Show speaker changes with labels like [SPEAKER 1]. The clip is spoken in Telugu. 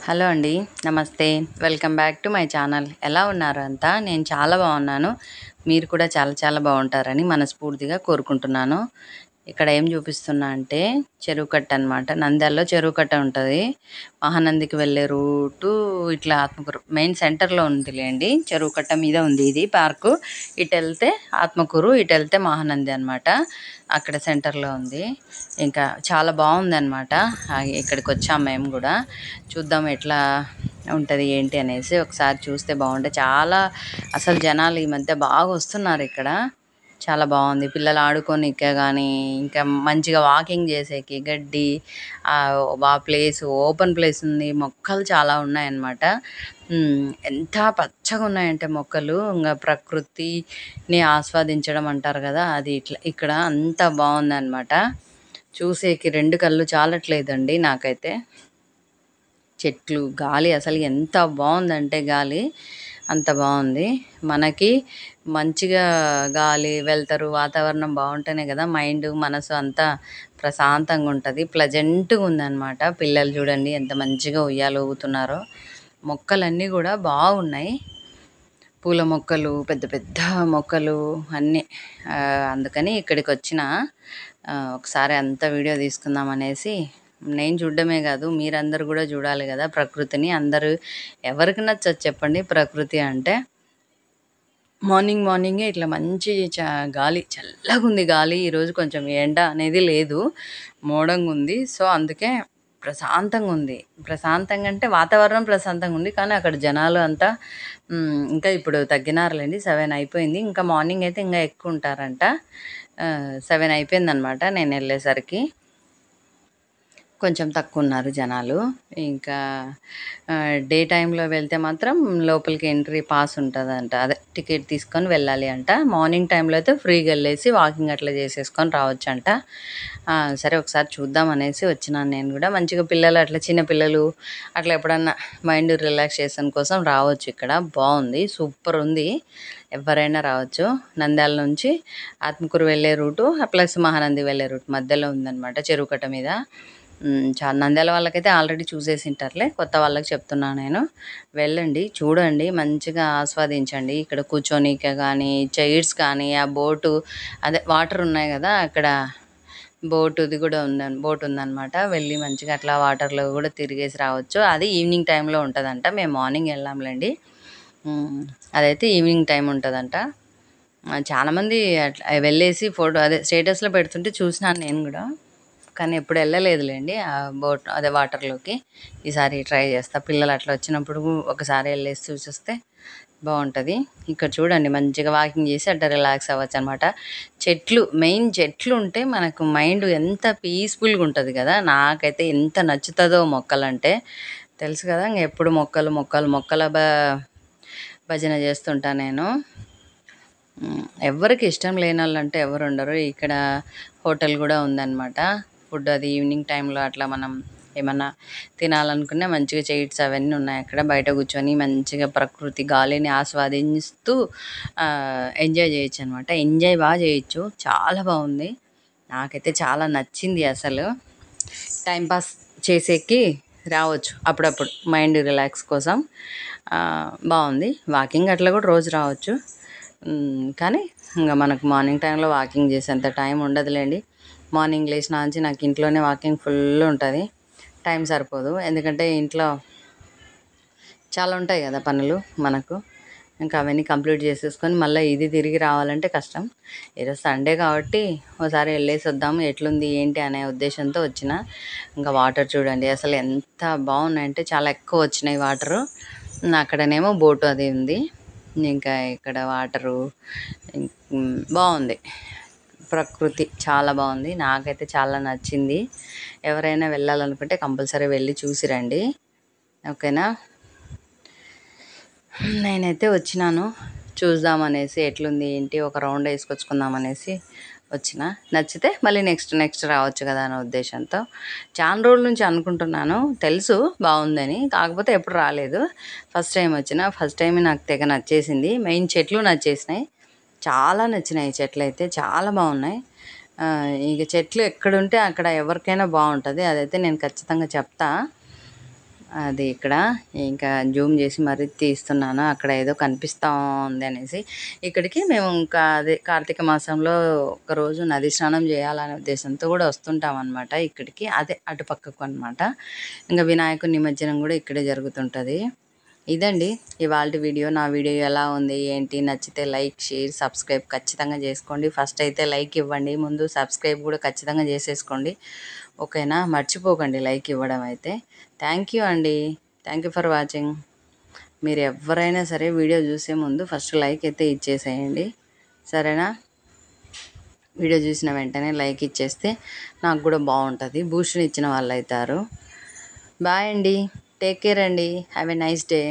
[SPEAKER 1] హలో అండి. నమస్తే. Welcome back to my channel. ఎలా ఉన్నారు అంతా? నేను చాలా బాగున్నాను. మీరు కూడా చాలా చాలా బాగుంటారని మనస్ఫూర్తిగా కోరుకుంటున్నాను. ఇక్కడ ఏం చూపిస్తున్నా అంటే చెరువు కట్ట అనమాట. నంద్యాలలో చెరువు కట్ట ఉంటుంది. మహానందికి వెళ్ళే రూటు ఇట్లా ఆత్మకూరు మెయిన్ సెంటర్లో ఉందిలేండి. చెరువు కట్ట మీద ఉంది ఇది పార్కు. ఇటు వెళ్తే ఆత్మకూరు, ఇటు వెళ్తే మహానంది అనమాట. అక్కడ సెంటర్లో ఉంది. ఇంకా చాలా బాగుంది అనమాట. ఇక్కడికి వచ్చాము మేము కూడా. చూద్దాం ఎట్లా ఉంటుంది ఏంటి అనేసి. ఒకసారి చూస్తే బాగుంటే చాలా అసలు జనాలు ఈ మధ్య బాగా వస్తున్నారు ఇక్కడ. చాలా బాగుంది. పిల్లలు ఆడుకోనికే కానీ ఇంకా మంచిగా వాకింగ్ చేసేకి గడ్డి ప్లేస్ ఓపెన్ ప్లేస్ ఉంది. మొక్కలు చాలా ఉన్నాయన్నమాట. ఎంత పచ్చగా ఉన్నాయంటే మొక్కలు. ఇంకా ప్రకృతిని ఆస్వాదించడం అంటారు కదా, అది ఇట్లా ఇక్కడ అంత బాగుందన్నమాట. చూసేకి రెండు కళ్ళు చాలట్లేదండి నాకైతే. చెట్లు, గాలి అసలు ఎంత బాగుందంటే గాలి అంత బాగుంది. మనకి మంచిగా గాలి, వెళ్తారు, వాతావరణం బాగుంటేనే కదా మైండ్ మనసు అంతా ప్రశాంతంగా ఉంటుంది. ప్లజెంట్గా ఉందన్నమాట. పిల్లలు చూడండి ఎంత మంచిగా ఉయ్యాలు ఊగుతున్నారో. మొక్కలన్నీ కూడా బాగున్నాయి. పూల మొక్కలు, పెద్ద పెద్ద మొక్కలు అన్నీ. అందుకని ఇక్కడికి వచ్చిన ఒకసారి అంత వీడియో తీసుకుందాం అనేసి. నేను చూడడమే కాదు, మీరందరూ కూడా చూడాలి కదా ప్రకృతిని. అందరూ ఎవరికి నచ్చదు చెప్పండి ప్రకృతి అంటే. మార్నింగే ఇట్లా మంచి గాలి, చల్లగా ఉంది గాలి. ఈరోజు కొంచెం ఎండ అనేది లేదు, మోడంగా ఉంది. సో అందుకే ప్రశాంతంగా ఉంది. ప్రశాంతంగా అంటే వాతావరణం ప్రశాంతంగా ఉంది, కానీ అక్కడ జనాలు అంతా ఇంకా ఇప్పుడు తగ్గినారులేండి. 7 అయిపోయింది. ఇంకా మార్నింగ్ అయితే ఇంకా ఎక్కువ ఉంటారంట. 7 అయిపోయిందనమాట నేను వెళ్ళేసరికి. కొంచెం తక్కువ ఉన్నారు జనాలు. ఇంకా డే టైంలో వెళ్తే మాత్రం లోపలికి ఎంట్రీ పాస్ ఉంటుందంట. అదే టికెట్ తీసుకొని వెళ్ళాలి అంట. మార్నింగ్ టైంలో అయితే ఫ్రీగా వెళ్ళేసి వాకింగ్ అట్లా చేసేసుకొని రావచ్చు అంట. సరే ఒకసారి చూద్దాం అనేసి వచ్చినాను నేను కూడా. మంచిగా పిల్లలు అట్లా చిన్న పిల్లలు అట్లా ఎప్పుడన్నా మైండ్ రిలాక్సేషన్ కోసం రావచ్చు. ఇక్కడ బాగుంది, సూపర్ ఉంది. ఎవరైనా రావచ్చు. నంద్యాల నుంచి ఆత్మకూరు వెళ్ళే రూటు ప్లస్ మహానంది వెళ్ళే రూట్ మధ్యలో ఉందన్నమాట, చెరువు కట్ట మీద. చాలా నంద్యాల వాళ్ళకైతే ఆల్రెడీ చూసేసి ఉంటారులే, కొత్త వాళ్ళకి చెప్తున్నాను నేను. వెళ్ళండి, చూడండి, మంచిగా ఆస్వాదించండి. ఇక్కడ కూర్చోనీకే కానీ, చైర్స్ కానీ, ఆ బోటు అదే వాటర్ ఉన్నాయి కదా అక్కడ, బోటుది కూడా బోట్ ఉందన్నమాట. వెళ్ళి మంచిగా అట్లా వాటర్లో కూడా తిరిగేసి రావచ్చు. అది ఈవినింగ్ టైంలో ఉంటుందంట. మేము మార్నింగ్ వెళ్ళాంలేండి. అదైతే ఈవినింగ్ టైం ఉంటుందంట. చాలామంది అట్లా వెళ్ళేసి ఫోటో అదే స్టేటస్లో పెడుతుంటే చూసినాను నేను కూడా, కానీ ఎప్పుడు వెళ్ళలేదులేండి ఆ బోట్ అదే వాటర్లోకి. ఈసారి ట్రై చేస్తా. పిల్లలు అట్లా వచ్చినప్పుడు ఒకసారి వెళ్ళేసి చూసేస్తే బాగుంటుంది. ఇక్కడ చూడండి మంచిగా వాకింగ్ చేసి అట్లా రిలాక్స్ అవ్వచ్చు అనమాట. చెట్లు, మెయిన్ చెట్లు ఉంటే మనకు మైండ్ ఎంత పీస్ఫుల్గా ఉంటుంది కదా. నాకైతే ఎంత నచ్చుతుందో మొక్కలంటే. తెలుసు కదా, ఎప్పుడు మొక్కల భజన చేస్తుంటా నేను. ఎవరికి ఇష్టం లేని వాళ్ళు అంటే ఎవరు ఉండరు. ఇక్కడ హోటల్ కూడా ఉందన్నమాట. ఫుడ్ అది ఈవినింగ్ టైంలో అట్లా మనం ఏమన్నా తినాలనుకున్నా మంచిగా చైర్స్ అవన్నీ ఉన్నాయి అక్కడ. బయట కూర్చొని మంచిగా ప్రకృతి గాలిని ఆస్వాదిస్తూ ఎంజాయ్ చేయొచ్చు అనమాట. ఎంజాయ్ బాగా చేయొచ్చు. చాలా బాగుంది. నాకైతే చాలా నచ్చింది అసలు. టైంపాస్ చేసేకి రావచ్చు అప్పుడప్పుడు మైండ్ రిలాక్స్ కోసం. బాగుంది. వాకింగ్ అట్లా కూడా రోజు రావచ్చు. కానీ ఇంకా మనకు మార్నింగ్ టైంలో వాకింగ్ చేసేంత టైం ఉండదులేండి. మార్నింగ్ లేచిన నుంచి నాకు ఇంట్లోనే వాకింగ్ ఫుల్ ఉంటుంది. టైం సరిపోదు, ఎందుకంటే ఇంట్లో చాలా ఉంటాయి కదా పనులు మనకు. ఇంకా అవన్నీ కంప్లీట్ చేసేసుకొని మళ్ళీ ఇది తిరిగి రావాలంటే కష్టం. ఈరోజు సండే కాబట్టి ఒకసారి వెళ్ళేసి వద్దాము ఎట్లుంది ఏంటి అనే ఉద్దేశంతో వచ్చిన. ఇంకా వాటర్ చూడండి అసలు ఎంత బాగున్నాయంటే చాలా ఎక్కువ వచ్చినాయి వాటరు. అక్కడనేమో బోటు అది ఉంది. ఇంకా ఇక్కడ వాటరు బాగుంది. ప్రకృతి చాలా బాగుంది. నాకైతే చాలా నచ్చింది. ఎవరైనా వెళ్ళాలనుకుంటే కంపల్సరీ వెళ్ళి చూసి రండి, ఓకేనా. నేనైతే వచ్చినాను చూద్దామనేసి ఎట్లుంది ఏంటి, ఒక రౌండ్ వేసుకొచ్చుకుందామనేసి వచ్చిన. నచ్చితే మళ్ళీ నెక్స్ట్ రావచ్చు కదా అనే ఉద్దేశంతో. చాలా రోజుల నుంచి అనుకుంటున్నాను, తెలుసు బాగుందని, కాకపోతే ఎప్పుడు రాలేదు. ఫస్ట్ టైం వచ్చిన. ఫస్ట్ టైం నాకు తెగ నచ్చేసింది. మెయిన్ చెట్లు నచ్చేసినాయి, చాలా నచ్చినాయి. చెట్లు అయితే చాలా బాగున్నాయి. ఇక చెట్లు ఎక్కడుంటే అక్కడ ఎవరికైనా బాగుంటుంది, అదైతే నేను ఖచ్చితంగా చెప్తా. అది ఇక్కడ ఇంకా జూమ్ చేసి మరీ తీస్తున్నాను. అక్కడ ఏదో కనిపిస్తా ఉంది అనేసి. ఇక్కడికి మేము ఇంకా అదే కార్తీక మాసంలో ఒకరోజు నది స్నానం చేయాలనే ఉద్దేశంతో కూడా వస్తుంటామనమాట ఇక్కడికి. అదే అటుపక్కకు అనమాట. ఇంకా వినాయకుడి నిమజ్జనం కూడా ఇక్కడే జరుగుతుంటుంది. ఇదండి ఇవాల్టి వీడియో. నా వీడియో ఎలా ఉంది ఏంటి, నచ్చితే లైక్, షేర్, సబ్స్క్రైబ్ ఖచ్చితంగా చేసుకోండి. ఫస్ట్ అయితే లైక్ ఇవ్వండి, ముందు సబ్స్క్రైబ్ కూడా ఖచ్చితంగా చేసేసుకోండి. ఓకేనా, మర్చిపోకండి లైక్ ఇవ్వడం అయితే. థ్యాంక్ యూ అండి. Thank you for watching. మీరు ఎవరైనా సరే వీడియో చూసే ముందు ఫస్ట్ లైక్ అయితే ఇచ్చేసేయండి, సరేనా? వీడియో చూసిన వెంటనే లైక్ ఇచ్చేస్తే నాకు కూడా బాగుంటుంది, బూస్ట్ని ఇచ్చిన వాళ్ళు అవుతారు. బాయ్ అండి, టేక్ కేర్ అండి, హ్యావ్ ఎ నైస్ డే.